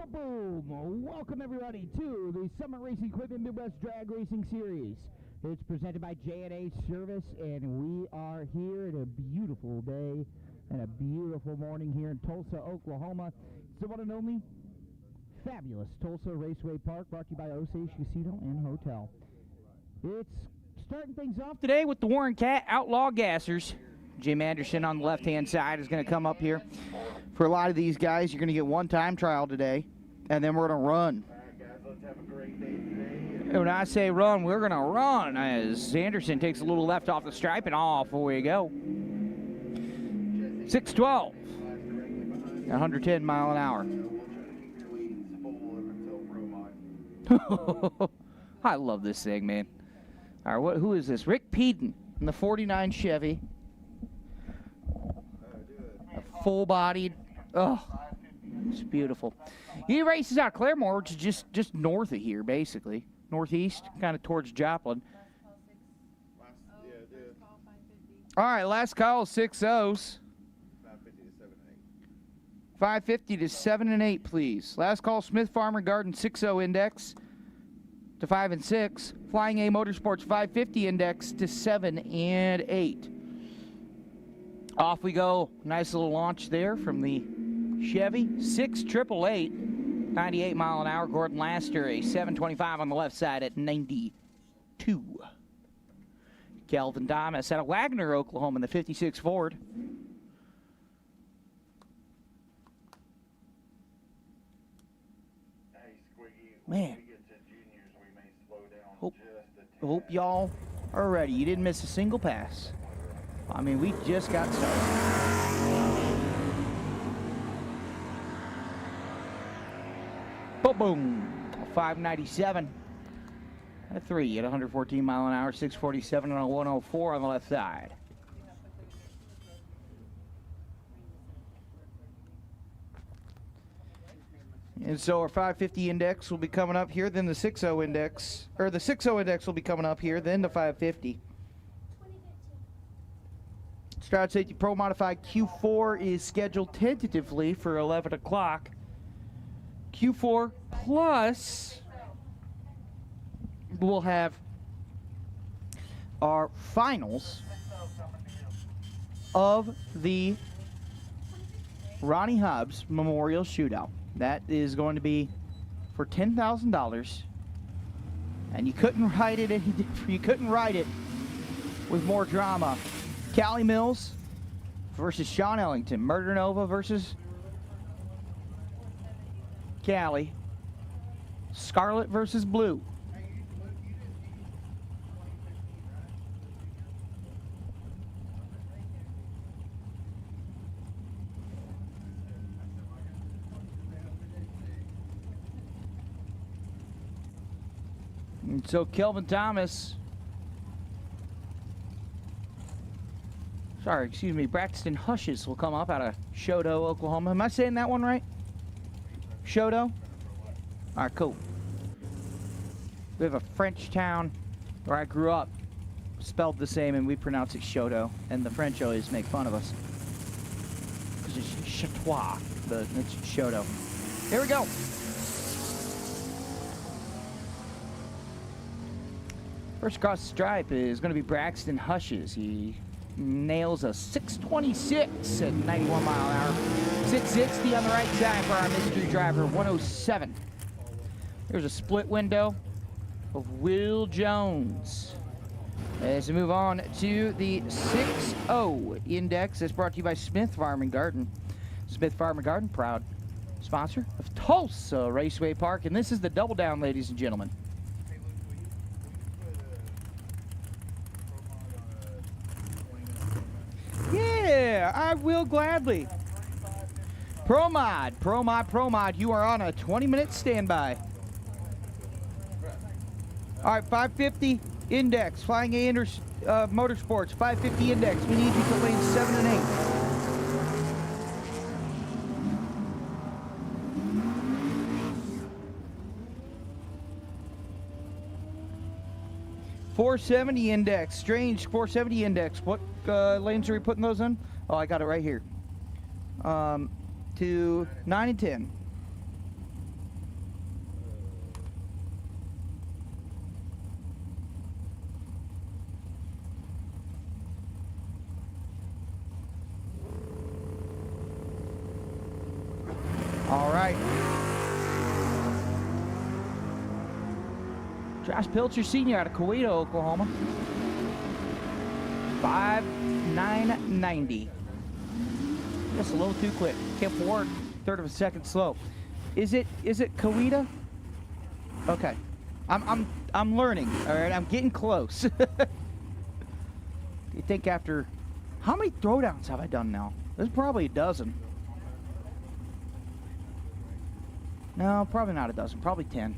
Boom! Welcome everybody to the Summer Racing Equipment Midwest Drag Racing Series. It's presented by J&A Service, and we are here at a beautiful day and a beautiful morning here in Tulsa, Oklahoma. It's the one and only fabulous Tulsa Raceway Park, brought to you by Osage Casino and Hotel. It's starting things off today with the Warren Cat Outlaw Gassers. Jim Anderson on the left-hand side is going to come up here. For a lot of these guys, you're going to get one time trial today, and then we're going to run. All right, guys, let's have a great day today. When I say run, we're going to run as Anderson takes a little left off the stripe, and off we go. 612, 110 mile an hour. I love this thing, man. All right, who is this? Rick Peden in the 49 Chevy. Full-bodied. Oh, it's beautiful. He races out of Claremore, which is just north of here, basically. Northeast, kind of towards Joplin. All right, last call, 6-0s. 550 to 7 and 8, please. Last call, Smith Farmer Garden 6-0 index to 5 and 6. Flying A Motorsports 550 index to 7 and 8. Off we go. Nice little launch there from the Chevy. 6-888, 98 mile an hour. Gordon Laster, a 725 on the left side at 92. Kelvin Thomas out of Wagner, Oklahoma in the 56 Ford. Man. Hope y'all are ready. You didn't miss a single pass. I mean, we just got started. Boom! 597. A 3 at 114 mile an hour, 647 and a 104 on the left side. And so our 550 index will be coming up here, then the 6-0 index, or the 6-0 index will be coming up here, then the 550. Stroud Safety Pro Modified Q4 is scheduled tentatively for 11 o'clock. Q4 plus we'll have our finals of the Ronnie Hobbs Memorial Shootout. That is going to be for $10,000, and you couldn't write it any different. You couldn't write it with more drama. Callie Mills versus Sean Ellington. Murder Nova versus Callie. Scarlet versus Blue. And so Kelvin Thomas, Braxton Hushes will come up out of Shodo, Oklahoma. Am I saying that one right? Shodo? All right, cool. We have a French town where I grew up, spelled the same, and we pronounce it Shodo. And the French always make fun of us because it's Chatois, but it's Shodo. Here we go. First across the stripe is going to be Braxton Hushes. He nails a 626 at 91 mile an hour. 660 on the right side for our mystery driver, 107. There's a split window of Will Jones. As we move on to the 6-0 index, that's brought to you by Smith Farm and Garden. Smith Farm and Garden, proud sponsor of Tulsa Raceway Park. And this is the double down, ladies and gentlemen. Yeah, I will gladly. ProMod, you are on a 20-minute standby. All right, 550 index, Flying A Motorsports, 550 index. We need you to lane 7 and 8. .470 index, strange 470 index. What lanes are we putting those in? Oh, I got it right here. To 9 and 10. right. Josh Pilcher Sr. out of Coweta, Oklahoma. 5.990. Just a little too quick. Kept work. Third of a second slow. Is it Coweta? Okay. I'm learning. All right. I'm getting close. You think after how many throwdowns have I done now? There's probably a dozen. No, probably not a dozen. Probably 10.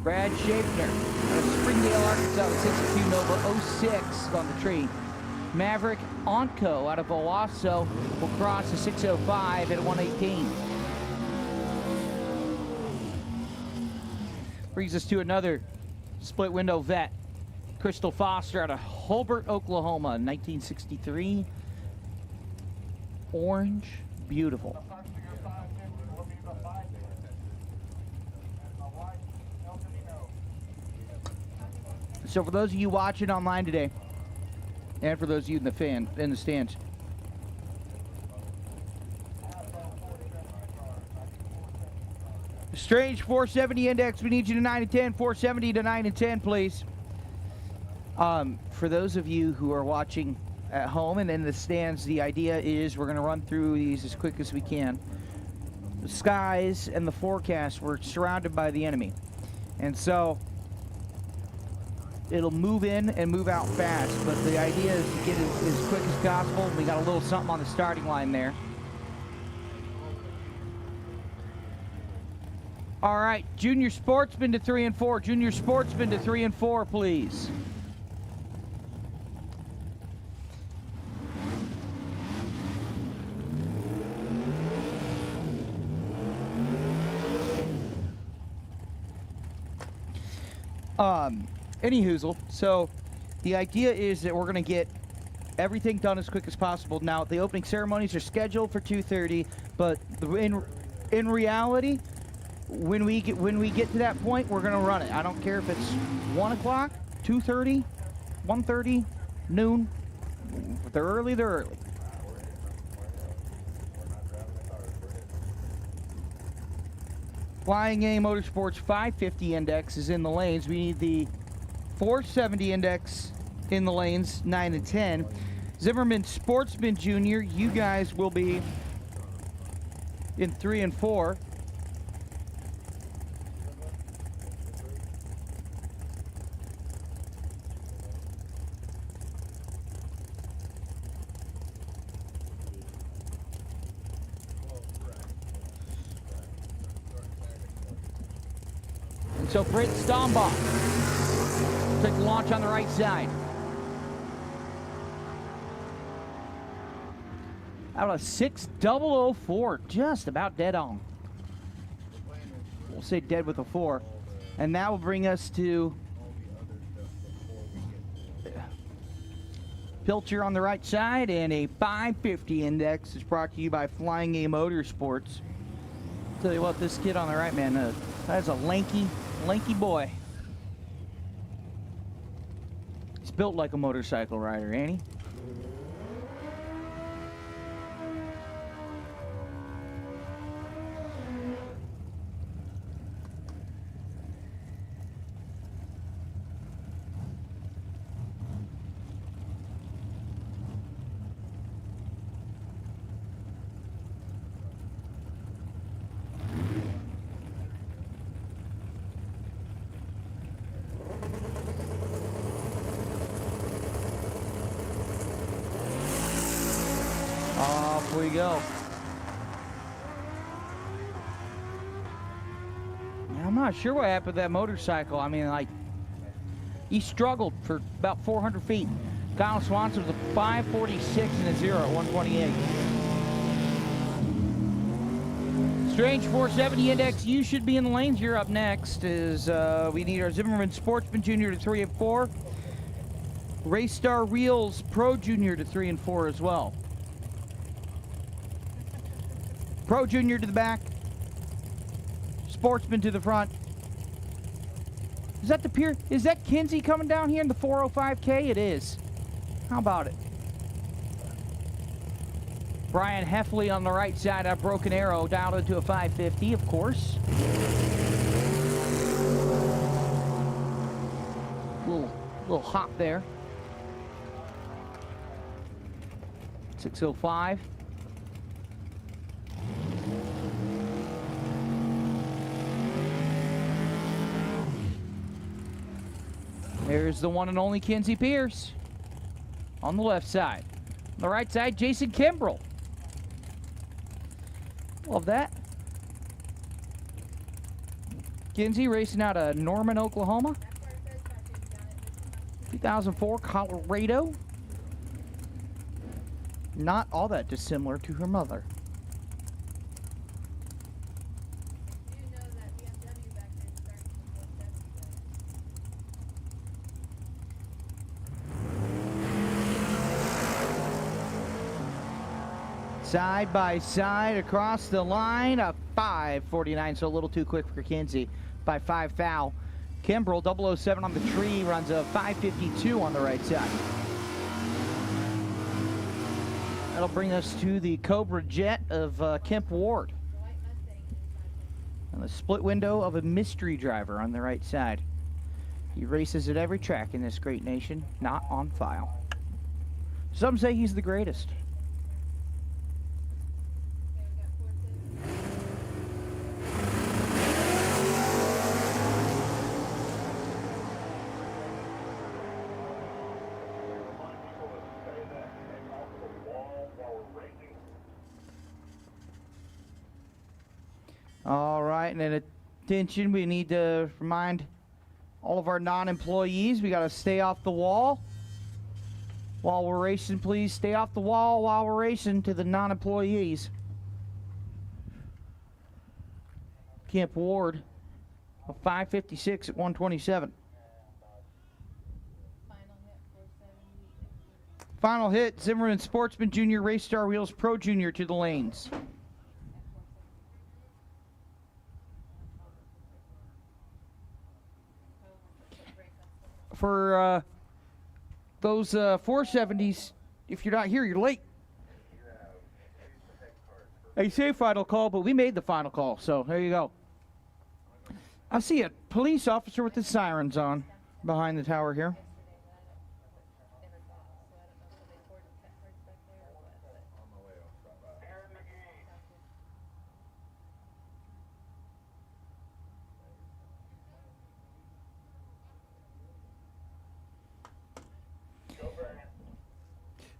Brad Schaffner out of Springdale, Arkansas with 62 Nova 06 on the tree. Maverick Onco out of Owasso will cross the 605 at 118. Brings us to another split window vet. Crystal Foster out of Holbert, Oklahoma, 1963. Orange, beautiful. So for those of you watching online today, and for those of you in the stands, Strange 470 index. We need you to 9 and 10. 470 to 9 and 10, please. For those of you who are watching at home and in the stands, the idea is we're going to run through these as quick as we can. The skies and the forecast, we're surrounded by the enemy, and so it'll move in and move out fast, but the idea is to get it as quick as possible. We got a little something on the starting line there. All right, Junior Sportsman to 3 and 4. Junior Sportsman to 3 and 4, please. Any hoozle. So the idea is that we're going to get everything done as quick as possible. Now, the opening ceremonies are scheduled for 2:30, but in reality, when we get to that point, we're going to run it. I don't care if it's 1 o'clock, 2:30, 1:30, noon. If they're early, they're early. Flying A Motorsports 550 index is in the lanes. We need the 470 index in the lanes, 9 and 10. Zimmerman Sportsman Jr., you guys will be in 3 and 4. So Britt Stombach took the launch on the right side. Out of 6004, just about dead on. We'll say dead with a 4. And that will bring us to Pilcher on the right side, and a 550 index is brought to you by Flying A Motorsports. Tell you what, this kid on the right, man, that's a lanky boy. He's built like a motorcycle rider, ain't he? Off we go. I'm not sure what happened to that motorcycle. I mean, like, he struggled for about 400 feet. Kyle Swanson was a 546 and a 0 at 128. Strange 470 index, you should be in the lanes. You're up next. We need our Zimmerman Sportsman Jr. to 3 and 4. Race Star Reels Pro Junior to 3 and 4 as well. Pro Junior to the back, Sportsman to the front, Is that the pier? Is that Kinsey coming down here in the 405K? It is. How about it? Brian Heffley on the right side, a Broken Arrow down into a 550, of course. Little hop there. 605. There's the one and only Kinsey Pierce on the left side. On the right side, Jason Kimbrell. Love that. Kinsey racing out of Norman, Oklahoma. 2004 Colorado. Not all that dissimilar to her mother. Side by side across the line, a 5:49, so a little too quick for Kinsey by 5 foul. Kimbrell, 007 on the tree, runs a 5:52 on the right side. That'll bring us to the Cobra Jet of Kemp Ward. And the split window of a mystery driver on the right side. He races at every track in this great nation, not on file. Some say he's the greatest. All right, and then attention, we need to remind all of our non-employees, we got to stay off the wall while we're racing. Please stay off the wall while we're racing to the non-employees. Kemp Ward, a 5:56 at 127. Final hit, Zimmerman Sportsman Junior, Race Star Wheels Pro Junior to the lanes. For those 470s, if you're not here, you're late. They say final call, but we made the final call, so there you go. I see a police officer with his sirens on behind the tower here.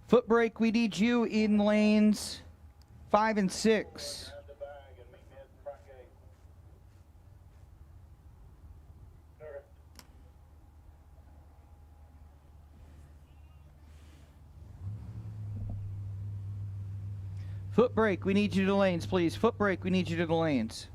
Foot brake, we need you in lanes 5 and 6. Foot brake, we need you to the lanes, please. Foot brake, we need you to the lanes.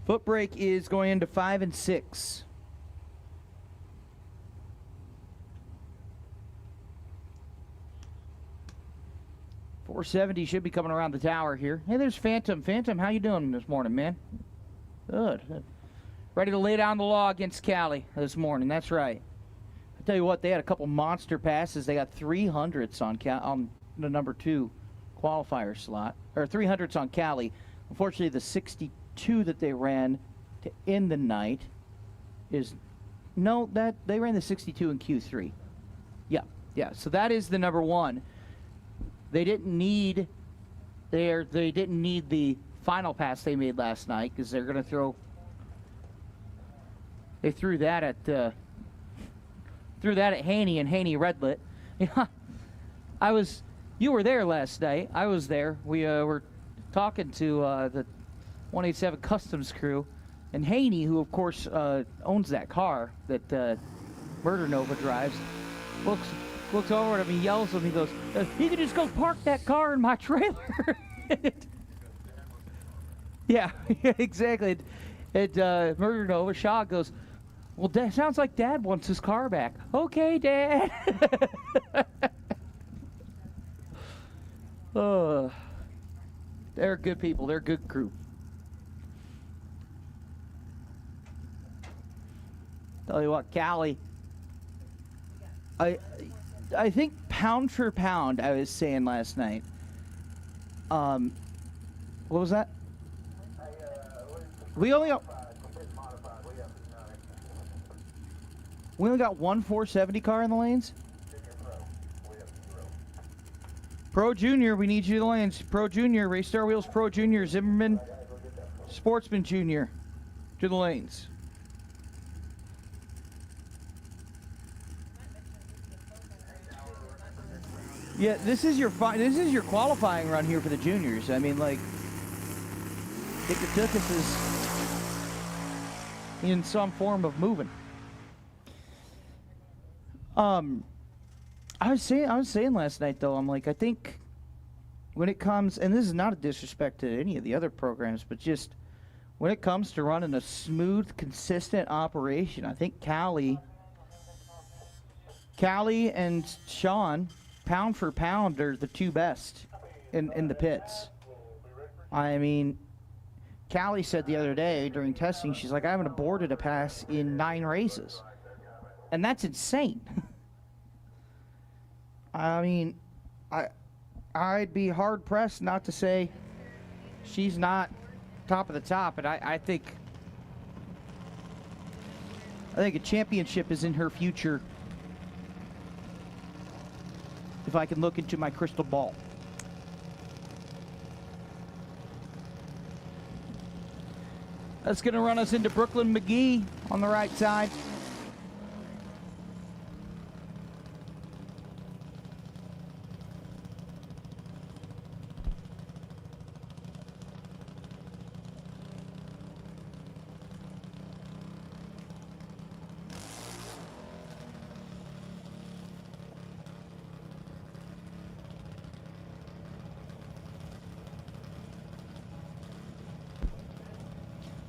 Foot brake is going into 5 and 6. .470 should be coming around the tower here. Hey, there's Phantom. Phantom, how you doing this morning, man? Good. Ready to lay down the law against Cali this morning. That's right. I tell you what, they had a couple monster passes. They got 300s on the number 2 qualifier slot, or 300s on Cali. Unfortunately, the 62 that they ran to end the night is that they ran the 62 in Q3. Yeah. So that is the number 1. They didn't need the final pass they made last night because they're going to throw. They threw that at Haney and Haney Redlit. You were there last night. I was there. We were talking to the 187 Customs crew, and Haney, who of course owns that car that Murder Nova drives, looks over at him, he yells at him, he goes, "You can just go park that car in my trailer." Yeah, exactly. Murder Nova Shaw goes, well, that sounds like Dad wants his car back. Okay, Dad. They're good people. They're a good group. Tell you what, Callie. I think pound for pound, I was saying last night. What was that? We only got one 470 car in the lanes. Pro Junior, we need you in the lanes. Pro Junior, Race Star Wheels Pro Junior, Zimmerman, Sportsman Junior, to the lanes. Yeah, this is your qualifying run here for the juniors. I mean, like, Dick Tukus is in some form of moving. I was saying last night though, I'm like, I think when it comes, and this is not a disrespect to any of the other programs, but just when it comes to running a smooth, consistent operation, I think Callie and Sean, pound for pound, are the two best in the pits. I mean, Callie said the other day during testing, she's like, I haven't aborted a pass in 9 races. And that's insane. I mean, I'd be hard-pressed not to say she's not top of the top, and I think a championship is in her future if I can look into my crystal ball. That's going to run us into Brooklyn McGee on the right side.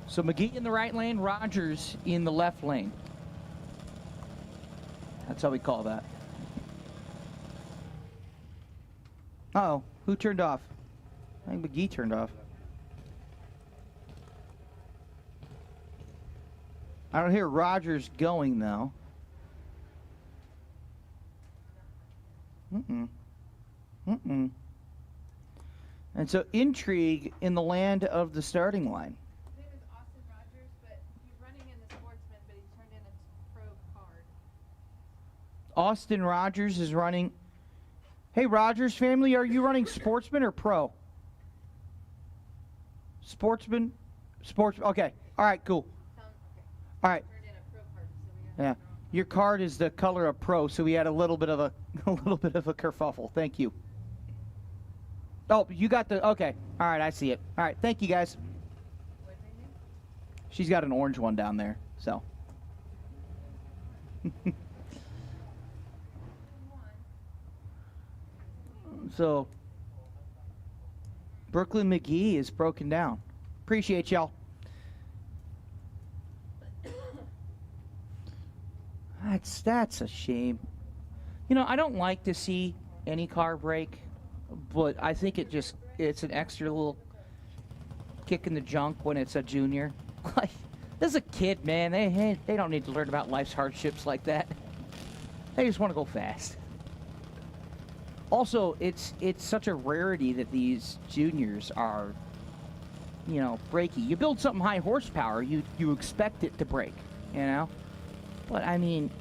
So McGee in the right lane, Rogers in the left lane. That's how we call that. Uh-oh, who turned off? I think McGee turned off. I don't hear Rogers going, though. And so intrigue in the land of the starting line. Austin Rogers is running. Hey, Rogers family, are you running Sportsman or Pro? Sportsman? Okay. All right, cool. All right. Yeah. Your card is the color of Pro, so we had a little bit of a kerfuffle. Thank you. Oh, you got the, okay. All right, I see it. All right, thank you, guys. She's got an orange one down there, so. So, Brooklyn McGee is broken down. Appreciate y'all. That's a shame. You know, I don't like to see any car break, but I think it's an extra little kick in the junk when it's a junior. Like, this is a kid, man. They don't need to learn about life's hardships like that. They just want to go fast. Also, it's such a rarity that these juniors are, you know, breaky. You build something high horsepower, you expect it to break, you know? But, I mean,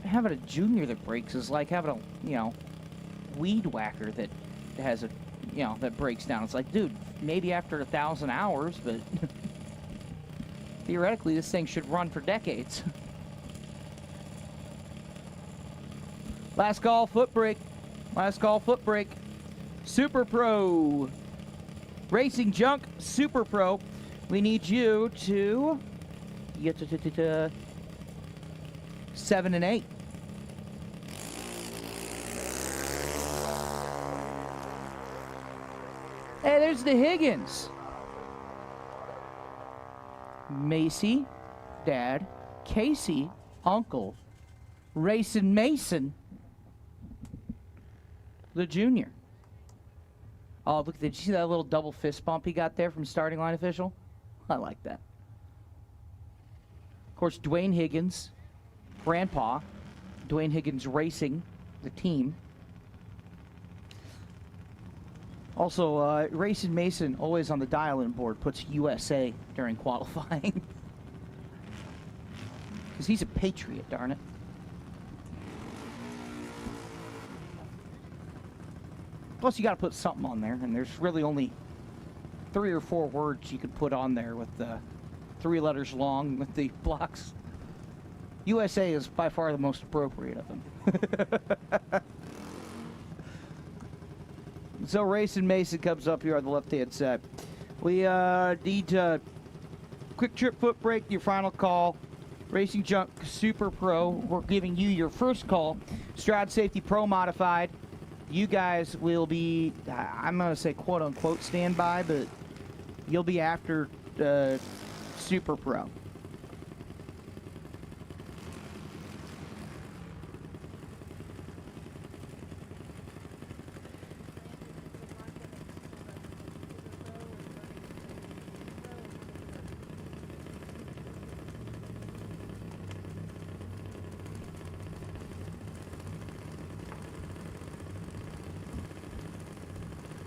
having a junior that breaks is like having a, you know, weed whacker that has a, you know, that breaks down. It's like, dude, maybe after 1,000 hours, but theoretically this thing should run for decades. Last call, foot brake. Last call, foot brake. Super Pro. Racing Junk, Super Pro. We need you to get to 7 and 8. Hey, there's the Higgins. Macy, Dad, Casey, Uncle, Racing Mason, the junior. Oh, look, did you see that little double fist bump he got there from starting line official? I like that. Of course, Dwayne Higgins, Grandpa, Dwayne Higgins Racing, the team. Also, Racing Mason, always on the dial-in board, puts USA during qualifying. Because he's a patriot, darn it. Plus, you got to put something on there, and there's really only 3 or 4 words you could put on there with the 3 letters long with the blocks. USA is by far the most appropriate of them. So Racing Mason comes up here on the left-hand side. We need to quick trip foot brake, your final call. Racing Junk Super Pro, we're giving you your first call. Stroud Safety Pro Modified. You guys will be, I'm going to say quote-unquote standby, but you'll be after Super Pro.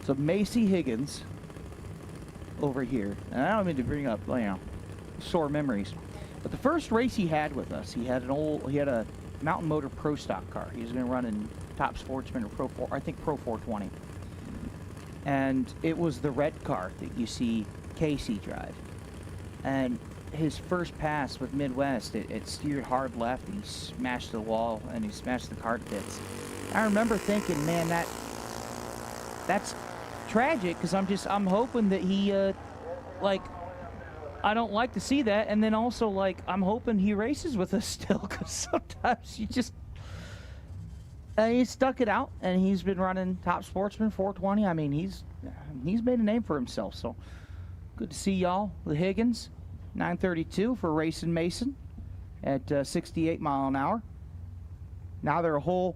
So Macy Higgins over here, and I don't mean to bring up, sore memories, but the first race he had with us, he had a Mountain Motor Pro Stock car. He was going to run in Top Sportsman or Pro 420, and it was the red car that you see Casey drive. And his first pass with Midwest, it steered hard left, and he smashed the wall, and he smashed the car to bits. I remember thinking, man, that's tragic, because I'm hoping that he I don't like to see that, and then also I'm hoping he races with us still, because sometimes you just he stuck it out, and he's been running Top Sportsman 420. I mean, he's made a name for himself. So good to see y'all. The Higgins 932 for Racing Mason at 68 mile an hour. Now they're a whole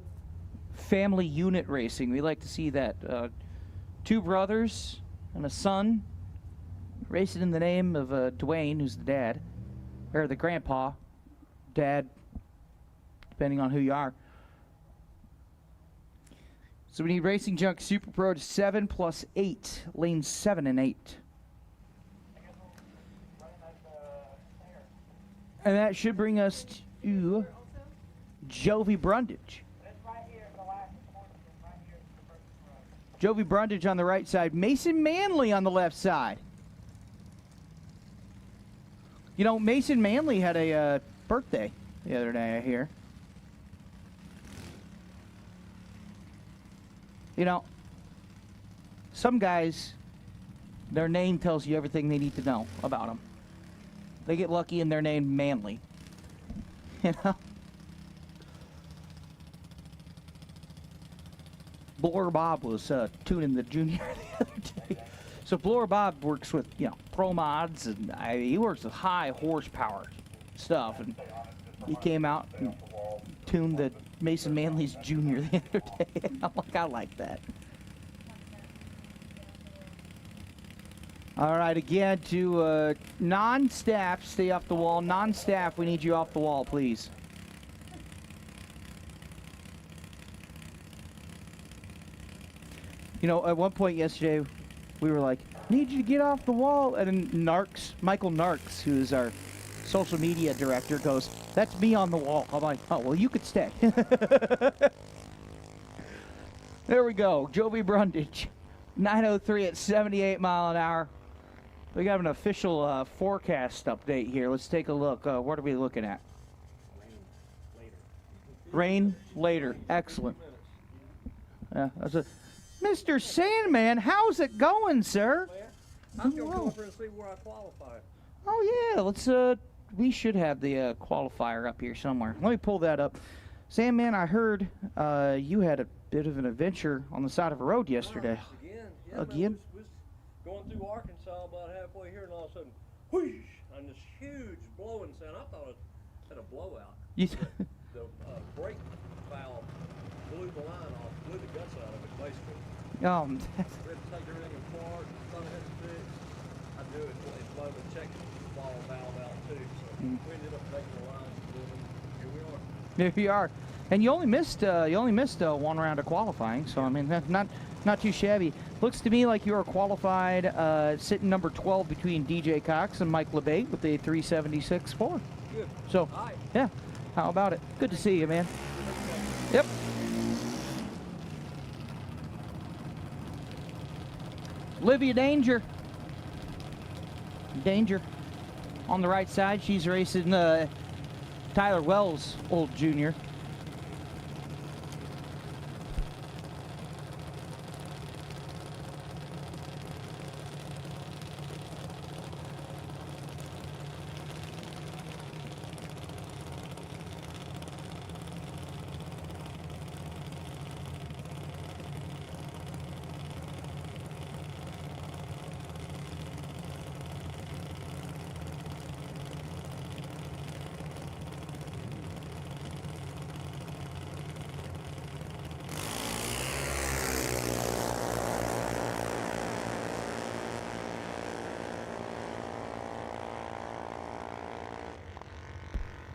family unit racing. We like to see that. 2 brothers and a son racing in the name of Dwayne, who's the dad, or the grandpa, dad, depending on who you are. So we need Racing Junk Super Pro to 7 plus 8, lanes 7 and 8. And that should bring us to Jovi Brundage. Jovi Brundage on the right side. Mason Manley on the left side. You know, Mason Manley had a birthday the other day, I hear. You know, some guys, their name tells you everything they need to know about them. They get lucky and they're named Manley. You know? Blower Bob was tuning the junior the other day. So Blower Bob works with, pro mods, and he works with high horsepower stuff. And he came out and tuned the Mason Manley's junior the other day. I like that. All right, again, to non-staff, stay off the wall. Non-staff, we need you off the wall, please. You know, at one point yesterday, we were like, need you to get off the wall. And then Michael Narks, who is our social media director, goes, that's me on the wall. I'm like, oh, well, you could stay. There we go. Jovi Brundage, 903 at 78 mile an hour. We got an official forecast update here. Let's take a look. What are we looking at? Rain later. Excellent. Yeah, that's a... Mr. Sandman, how's it going, sir? I'm going to go over and see where I qualify. Oh, yeah. Let's, we should have the qualifier up here somewhere. Let me pull that up. Sandman, I heard you had a bit of an adventure on the side of a road yesterday. Again? Yeah, again? Was going through Arkansas about halfway here, and all of a sudden, whoosh, I just huge blowing sound. I thought it had a blowout. You The brake valve blew the line off, blew the guts out of it, basically. We had to take everything apart, thought it had to fix. I knew it blowed the check ball valve out too, so we ended up taking the lines and doing them. Here we are. There you are. And you only missed one round of qualifying, so I mean that's not too shabby. Looks to me like you are qualified, sitting number 12 between DJ Cox and Mike LeBate with a 376.4. Good. So, Hi. yeah, how about it? Good to see you, man. Yep. Olivia Danger on the right side. She's racing Tyler Wells, old junior.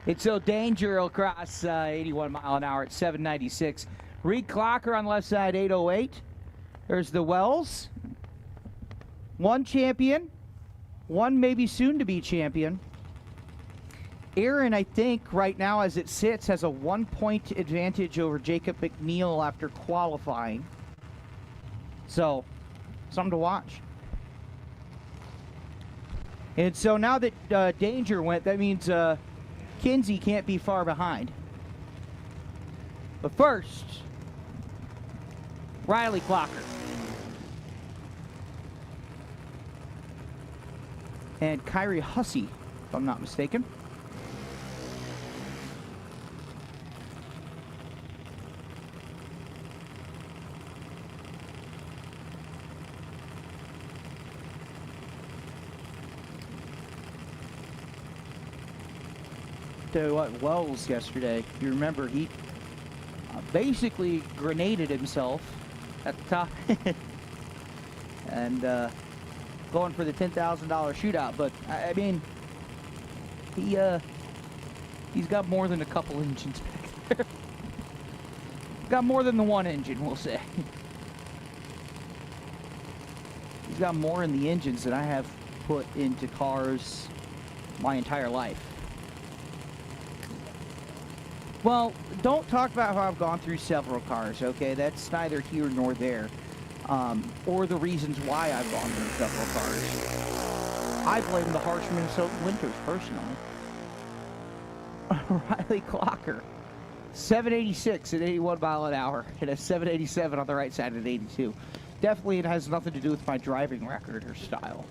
It's so Danger across 81 mile an hour at 796. Reed Clocker on the left side, 808. There's the Wells. One champion. One maybe soon to be champion. Aaron, I think, right now as it sits, has a 1-point advantage over Jacob McNeil after qualifying. So, something to watch. And so now that Danger went, that means Kinsey can't be far behind. But first, Riley Clocker. And Kyrie Hussey, if I'm not mistaken. Tell you what, Wells yesterday, you remember he basically grenaded himself at the top and going for the $10,000 shootout. But I mean, he's got more than a couple engines back there. Got more than the one engine, we'll say. He's got more in the engines than I have put into cars my entire life. Well, don't talk about how I've gone through several cars, okay? That's neither here nor there. Or the reasons why I've gone through several cars. I blame the harsh Minnesota winters, personally. Riley Clocker, 786 at 81 mile an hour, and a 787 on the right side at 82. Definitely it has nothing to do with my driving record or style.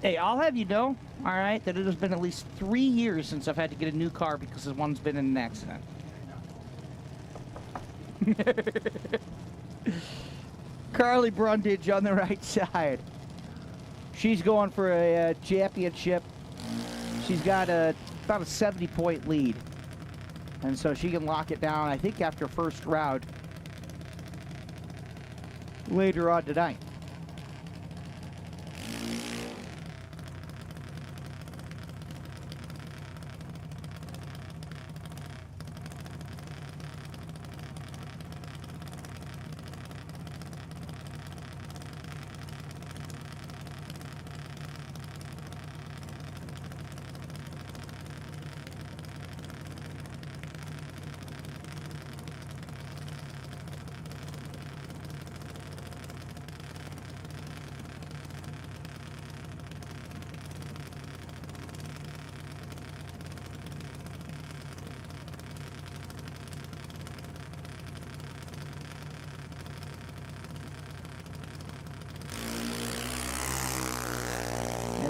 Hey, I'll have you know, all right, that it has been at least 3 years since I've had to get a new car because one's been in an accident. Carly Brundage on the right side. She's going for a championship. She's got about a 70-point lead. And so she can lock it down, I think, after first round later on tonight.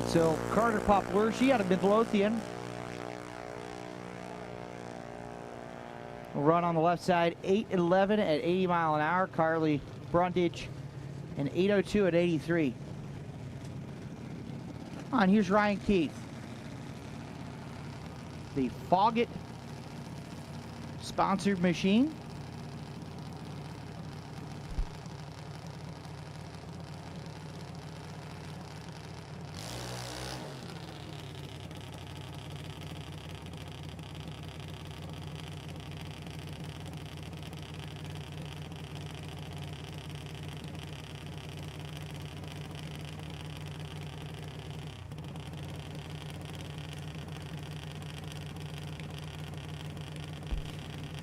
So Carter Poplar, she out of Midlothian. Will run on the left side, 811 at 80 mile an hour. Carly Brundage, and 802 at 83. Come on, here's Ryan Keith. The Foggett sponsored machine.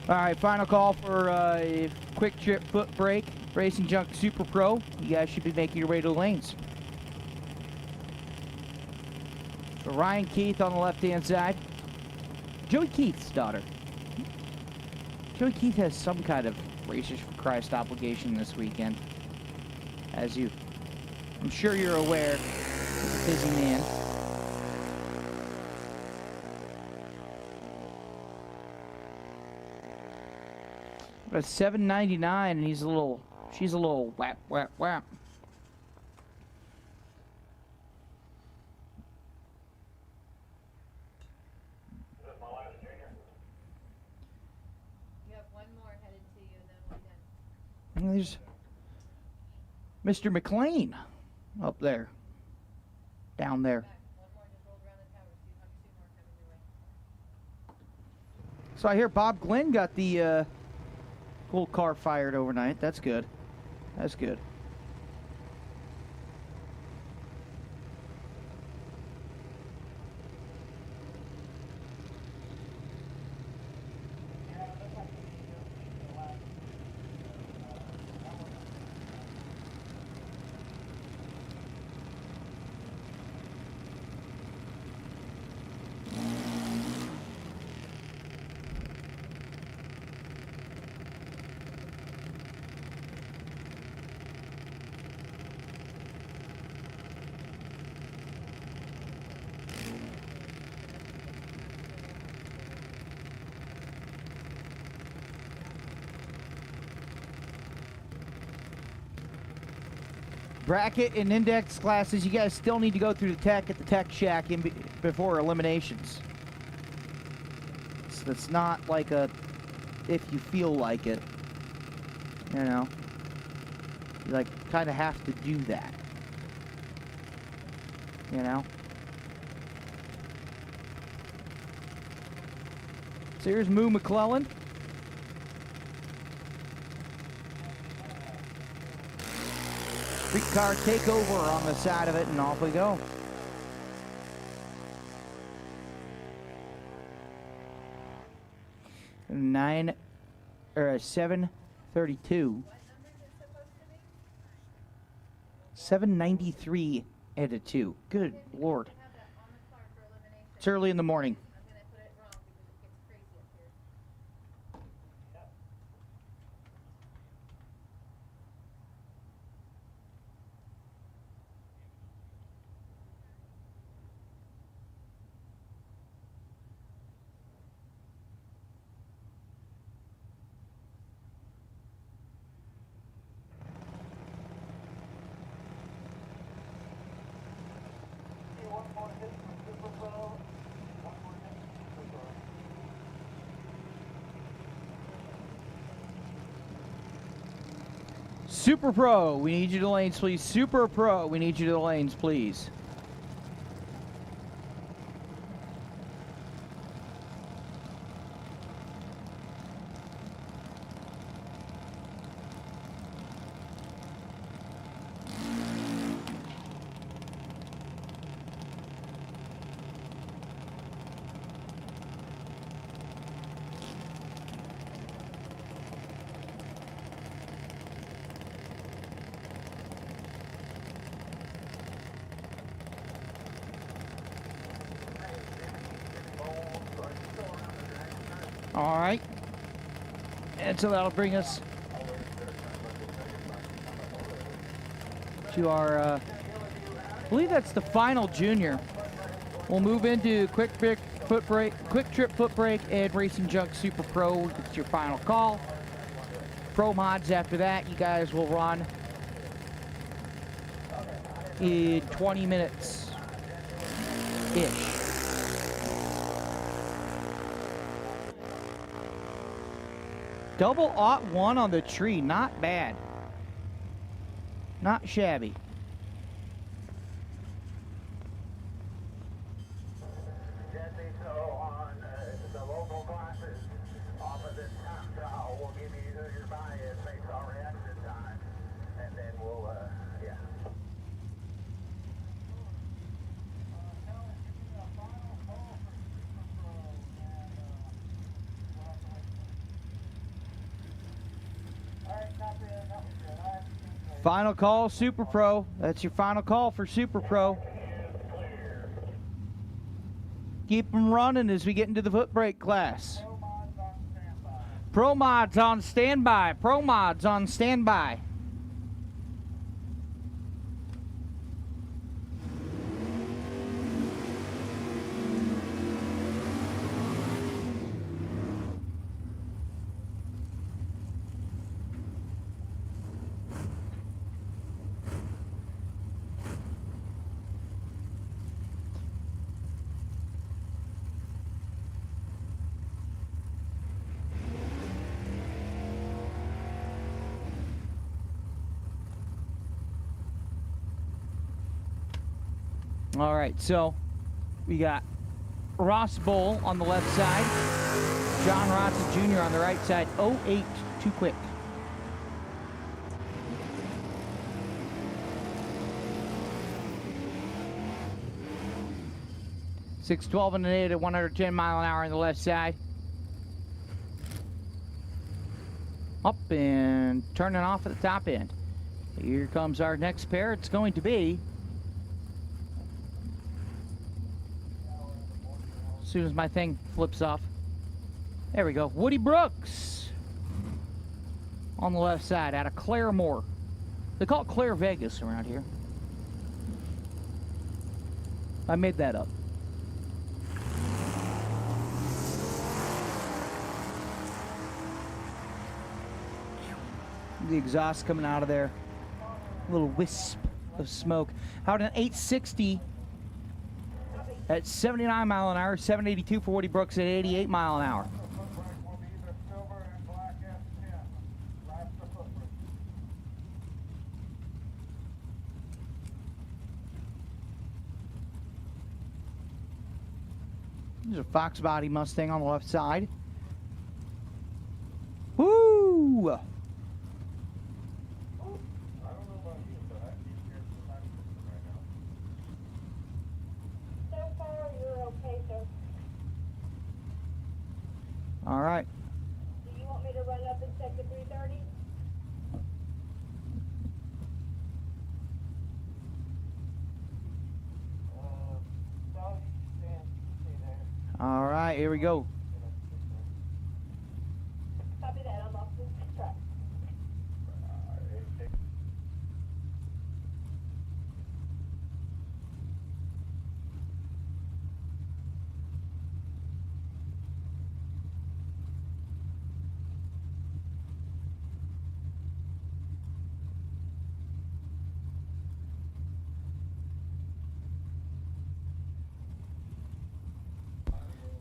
All right, final call for a quick trip foot brake. Racing Junk Super Pro. You guys should be making your way to the lanes. So Ryan Keith on the left-hand side. Joey Keith's daughter. Joey Keith has some kind of Racers for Christ obligation this weekend. As I'm sure you're aware, he's a busy man. But $7.99, and she's a little whap, whap, whap. My last junior. You have one more headed to you, and then we're done. And there's Mr. McLean up there, down there. Back. One more just rolled around the tower, so you have two more coming your way. So I hear Bob Glenn got the whole car fired overnight. That's good. That's good. Bracket and index classes, you guys still need to go through the tech at the tech shack before eliminations. So it's not like a if you feel like it, you know. You like kind of have to do that, you know. So here's Moo McClellan. Street car takeover on the side of it, and off we go. $7:32. What number is it supposed to be? 793 and a 2. Good Lord. You have that on the car for elimination. It's early in the morning. I'm going to put it wrong because it gets crazy up here. Super Pro, we need you to the lanes, please. Super Pro, we need you to the lanes, please. All right. And so that'll bring us to our, I believe that's the final junior. We'll move into quick trip foot brake, and Racing Junk Super Pro. It's your final call. Pro mods after that. You guys will run in 20 minutes. Ish. Double aught 1 on the tree. Not bad. Not shabby. Final call, Super Pro. That's your final call for Super Pro. Keep them running as we get into the foot brake class. Pro mods on standby. Pro mods on standby. All right, so we got Ross Bull on the left side, John Rotson Jr. on the right side. 08 too quick. .612 and an 8 at 110 mile an hour on the left side. Up and turning off at the top end. Here comes our next pair. It's going to be, as soon as my thing flips off, there we go, Woody Brooks on the left side out of Claremore. They call it Claire Vegas around here. I made that up. The exhaust coming out of there. A little wisp of smoke. Out an 860 at 79 mile an hour, 782 for Woody Brooks at 88 mile an hour. There's a Fox body Mustang on the left side. Woo! All right. Do you want me to run up and check the 330? All right, here we go. Copy that. I'm off the truck.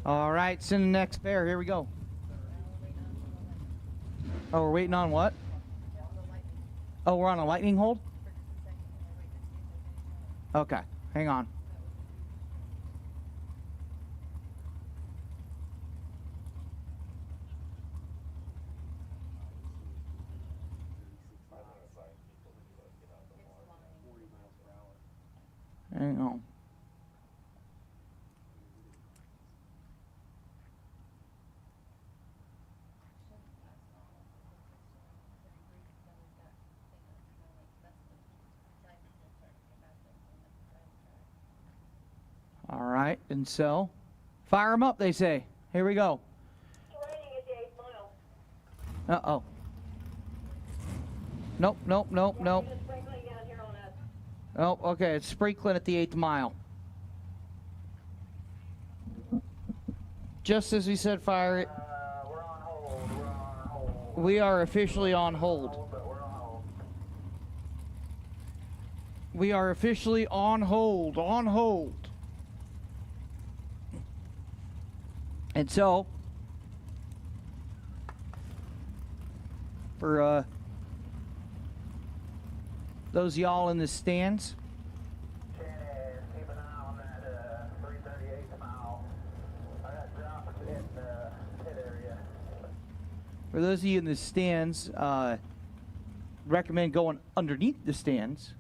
All right, send the next pair. Here we go. Oh, we're waiting on what? Oh, we're on a lightning hold? Okay, hang on. Hang on. All right, and so, fire them up, they say. Here we go. It's raining at the 8th mile. Uh-oh. Nope, nope, nope, nope. It's sprinkling down here on us. Oh, okay, it's sprinkling at the 8th mile. Just as we said, fire it. We're on hold. We're on hold. We are officially on hold. But we're on hold. We are officially on hold, on hold. And so, for those of y'all in the stands, Keep an eye on that 338 mile. I got dropped in the pit area. for those of you in the stands, recommend going underneath the stands.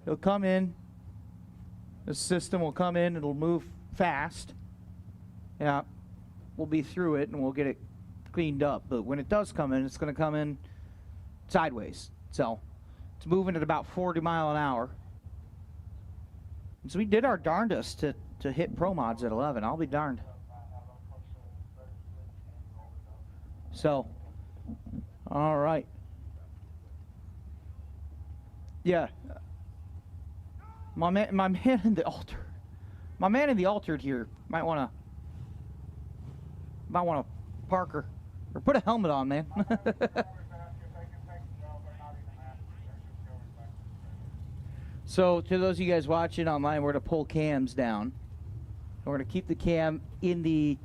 It'll come in. The system will come in. It'll move fast. Yeah, we'll be through it and we'll get it cleaned up. But when it does come in, it's going to come in sideways. So it's moving at about 40 miles an hour. And so we did our darndest to hit pro mods at 11. I'll be darned. So, all right. Yeah. My man in the altar. My man in the altered here might want to park her or put a helmet on, man. So to those of you guys watching online, we're going to pull cams down. We're going to keep the cam in the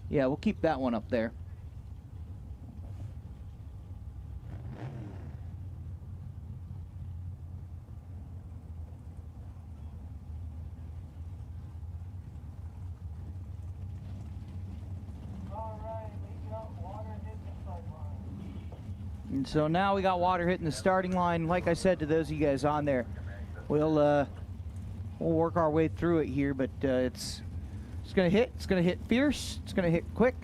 yeah, we'll keep that one up there. And so now we got water hitting the starting line. Like I said to those of you guys on there, we'll work our way through it here, but it's gonna hit. It's gonna hit fierce. It's gonna hit quick.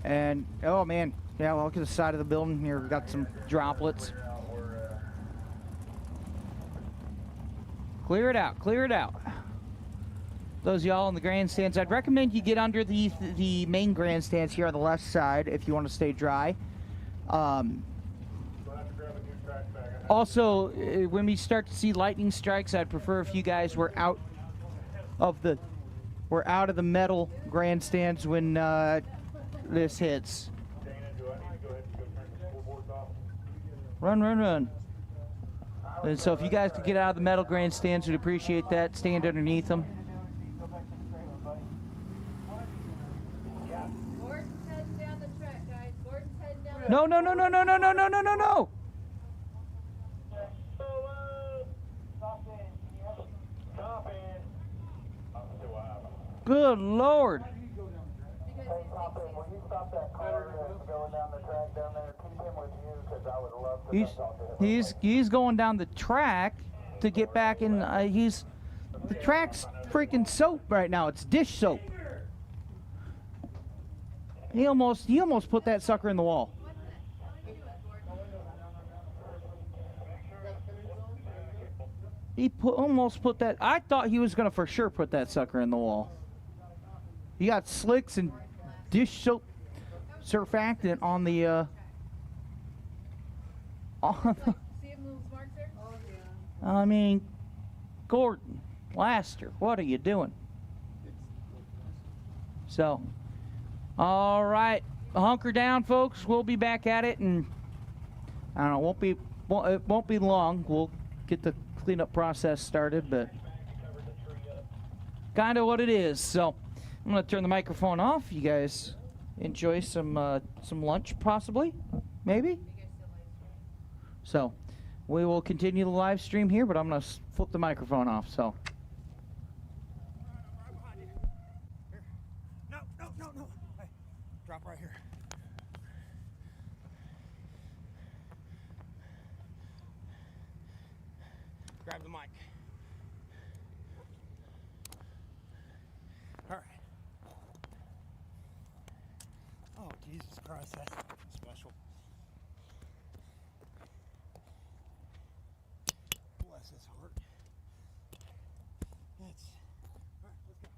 And oh man, yeah. Look at the side of the building here. We've got some droplets. Clear it out. Clear it out. Those of y'all in the grandstands, I'd recommend you get under the main grandstands here on the left side if you want to stay dry. Also, when we start to see lightning strikes, I'd prefer if you guys were out of the metal grandstands when this hits. Run, run, run. And so if you guys could get out of the metal grandstands, we'd appreciate that. Stand underneath them. Gordon's heading down the track, guys. Gordon's heading down the No, no, no, no, no, no, no, no, no, no, no. Good Lord. because he thinks When you stop that car going down the track down there, keep him with you because I would love to talk to him. He's going down the track to get back in. The track's freaking soap right now. It's dish soap. He almost put that sucker in the wall. He almost put that. I thought he was gonna for sure put that sucker in the wall. He got slicks and dish soap surfactant on the See him little smart, sir? Oh, yeah. I mean, Gordon, Laster, what are you doing? So, all right, hunker down, folks. We'll be back at it, and I don't know. It won't be long. We'll get the cleanup process started, but kind of what it is. So, I'm gonna turn the microphone off. You guys enjoy some lunch, possibly, maybe. So, we will continue the live stream here, but I'm gonna flip the microphone off. So. No. Hey, drop right here. Grab the mic. All right. Oh, Jesus Christ, that's special. Bless his heart. All right, let's go.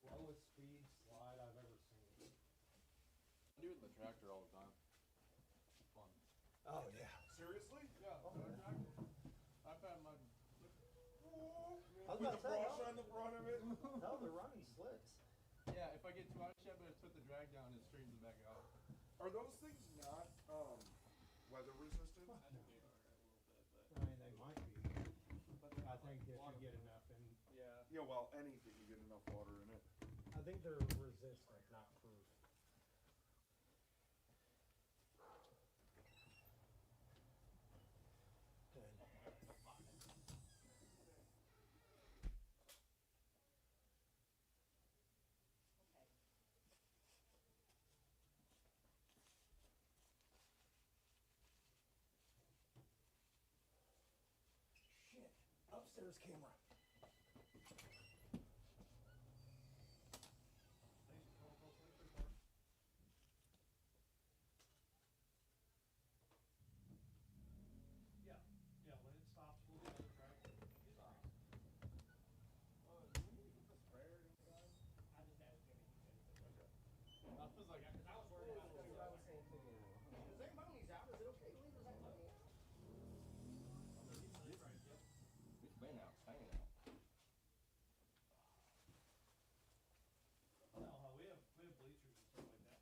Lowest speed slide I've ever seen. I do it in the tractor all the time. Fun. Oh yeah. Seriously? Yeah. Oh, the tractor. I've had my. I was about to say, brush on the front of it. no, they're running slicks. Yeah, if I get too out of shape, I just put the drag down and it straightens it back out. Are those things not weather resistant? I think they are a little bit, but. I mean, they might be. But I think if you get enough in, Yeah. Yeah, well, anything you get enough water in it. I think they're resistant, not proof. Good. Okay. Shit. Upstairs camera. Yeah, yeah, when it stops, we'll get another track. Oh, do we need to get the sprayer inside? I just asked Jimmy, he said it's okay. I was like, Cause I was worried about it. That's what I was saying too. Does anybody need out? Is it okay to leave? Is that money out? it's been out, staying out. No, we have bleachers and stuff like that.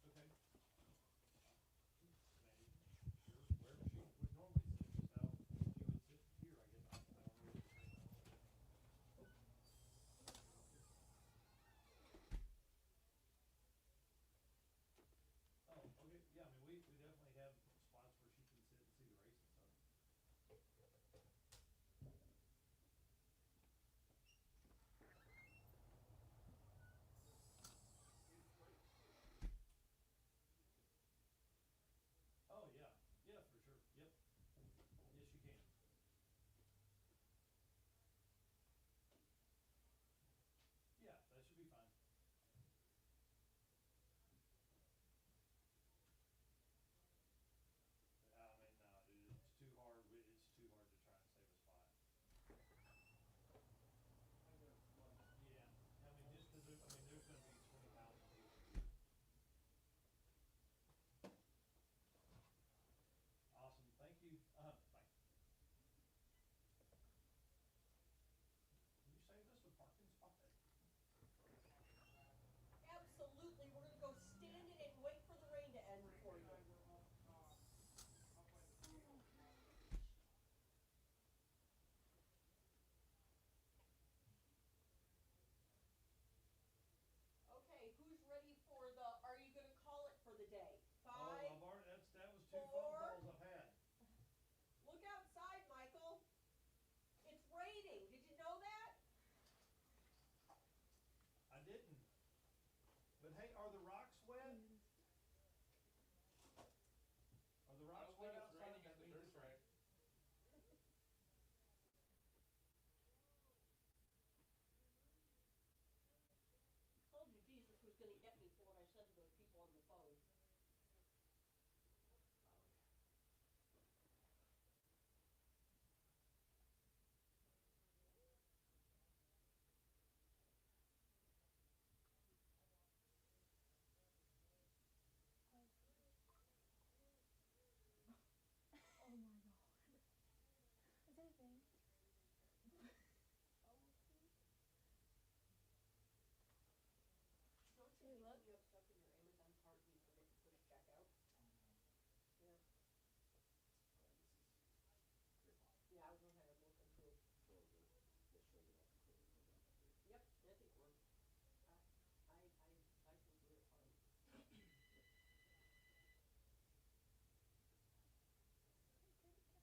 Okay. Maybe. Sure, wherever she would normally sit, just how she would sit here, I guess. I don't know what you're saying. Oh, okay, yeah, I mean, we definitely have spots where she can sit and see the race and stuff. Oh, yeah, yeah, for sure, yep. Yes, you can. Yeah, that should be fine. I mean, no, dude, it's too hard, it's too hard to try and save a spot. Yeah, I mean, just cause there's gonna be 20,000 people here. Awesome, thank you, bye. Can you save us a parking spot? Absolutely, we're gonna go stand in it and wait for the rain to end for you. Okay, who's ready for the, are you gonna call it for the day? Oh, Five, I've already, that was 2 phone four. calls I've had. Look outside, Michael. It's raining, did you know that? I didn't. But hey, are the rocks wet? Are the I rocks don't wet think it's outside? raining at the dirt track. Told you Jesus was gonna get me for what I said to those people on the phone. Oh my god. Is that a thing? Don't you Hey, hate look. when you have stuff in your Amazon cart and you forget to push checkout? Yeah. Yeah, I was gonna have looking too. Yep, I think we're, I think we're fine.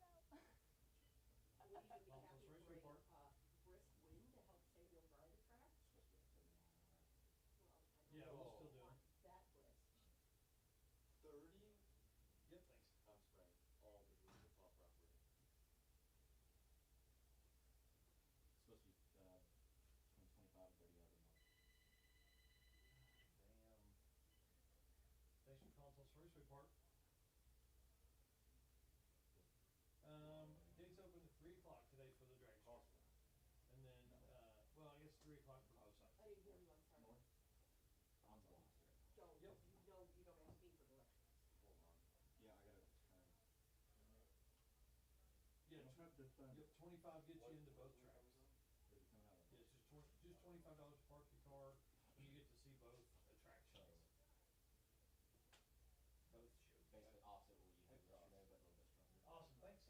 Get out. Would you be Well, happy let's for race report. brisk wind to help save your dry the track? Well, I don't Yeah, know we'll if still you do it. want that brisk. 30? Yep, thanks. I'm spraying all the roof is all property. It's supposed to be between 25 and 30 hours a month. Damn. Thanks for calling us race report. Yep, 25 gets you into both tracks. Yeah, it's just $25 to park your car, and you get to see both attractions. Both shows. Basically opposite what you had yesterday, but a little bit stronger. Awesome, thanks.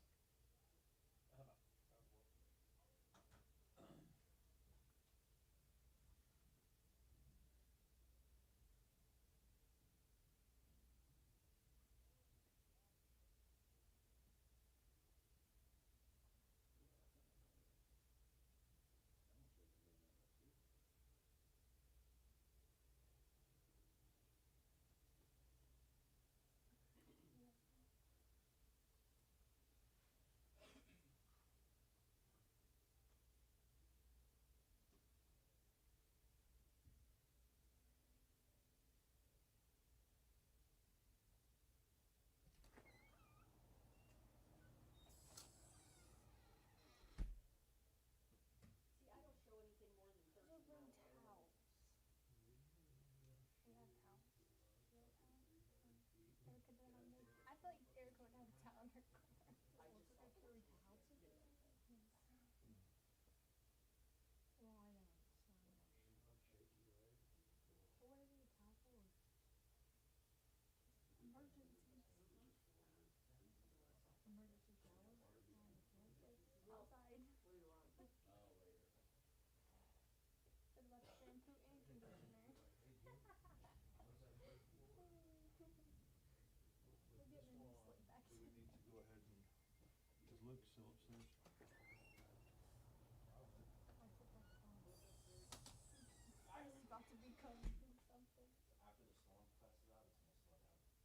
I thought Eric would have a towel in her car. I just carry towels with you? Yes. Well, I know. So what is it, a towel for? Emergencies. Emergency towels? Outside. What do you want? Said about the shampoo and conditioner. We're getting in this slip back. Do we need to go ahead and, is Luke still upstairs? I was about to be covered in something. After the storm passes out, it's gonna slow down.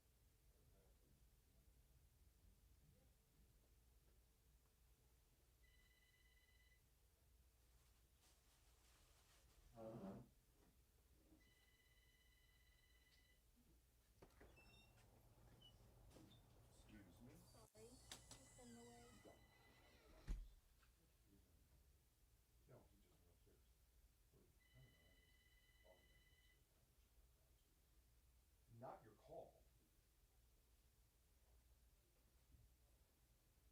Excuse me? Sorry. Just in the way. No, he just went upstairs. Not your call.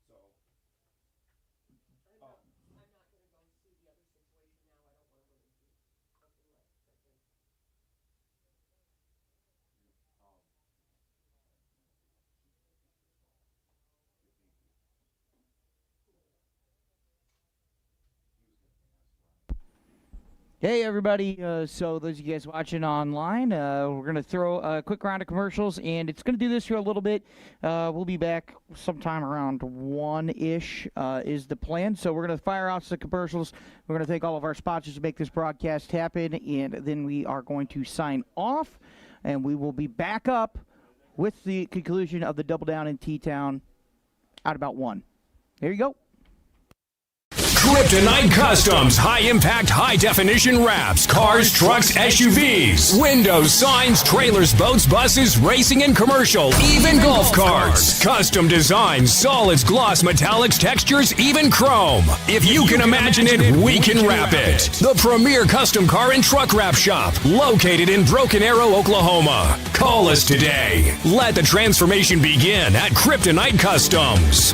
So. I'm not gonna go see the other situation now. I don't wanna run into something like this. Hey everybody, so those of you guys watching online, we're going to throw a quick round of commercials, and it's going to do this for a little bit. We'll be back sometime around 1-ish is the plan, so we're going to fire out some commercials. We're going to thank all of our sponsors to make this broadcast happen, and then we are going to sign off, and we will be back up with the conclusion of the Double Down in T-Town at about 1. There you go. Kryptonite Customs, high-impact, high-definition wraps, cars, trucks, SUVs, windows, signs, trailers, boats, buses, racing and commercial, even golf carts. Custom designs, solids, gloss, metallics, textures, even chrome. If you can imagine it, we can wrap it. The premier custom car and truck wrap shop, located in Broken Arrow, Oklahoma. Call us today. Let the transformation begin at Kryptonite Customs.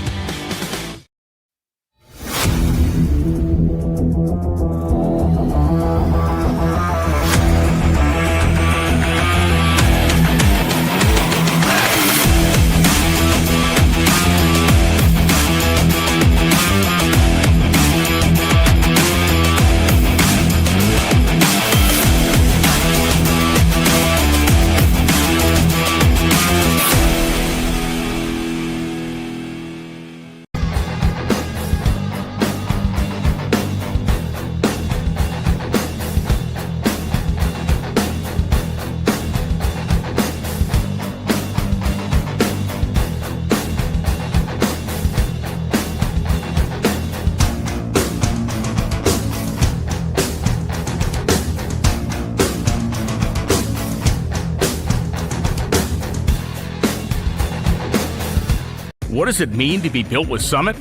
What does it mean to be built with Summit?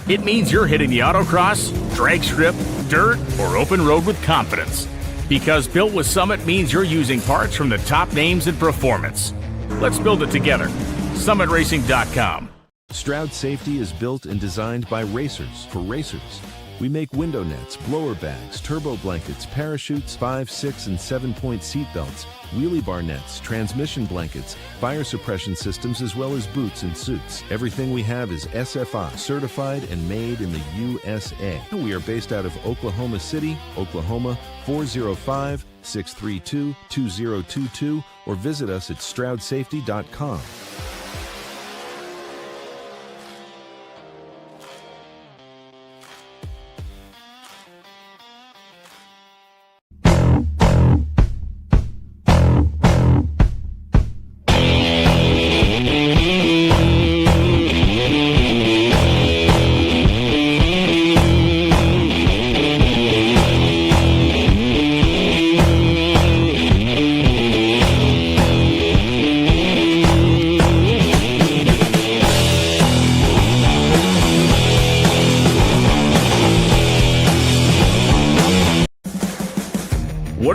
It means you're hitting the autocross, drag strip, dirt, or open road with confidence. Because built with Summit means you're using parts from the top names in performance. Let's build it together. SummitRacing.com. Stroud Safety is built and designed by racers for racers. We make window nets, blower bags, turbo blankets, parachutes, 5, 6, and 7-point seat belts, wheelie bar nets, transmission blankets, fire suppression systems, as well as boots and suits. Everything we have is SFI certified and made in the USA. We are based out of Oklahoma City, Oklahoma, 405-632-2022, or visit us at StroudSafety.com.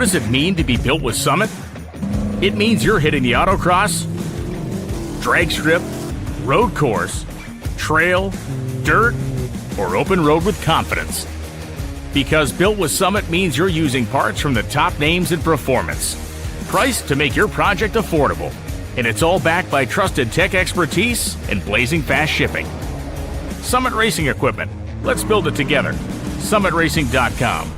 What does it mean to be built with Summit? It means you're hitting the autocross, drag strip, road course, trail, dirt, or open road with confidence. Because built with Summit means you're using parts from the top names in performance, priced to make your project affordable. And it's all backed by trusted tech expertise and blazing fast shipping. Summit Racing Equipment. Let's build it together. SummitRacing.com.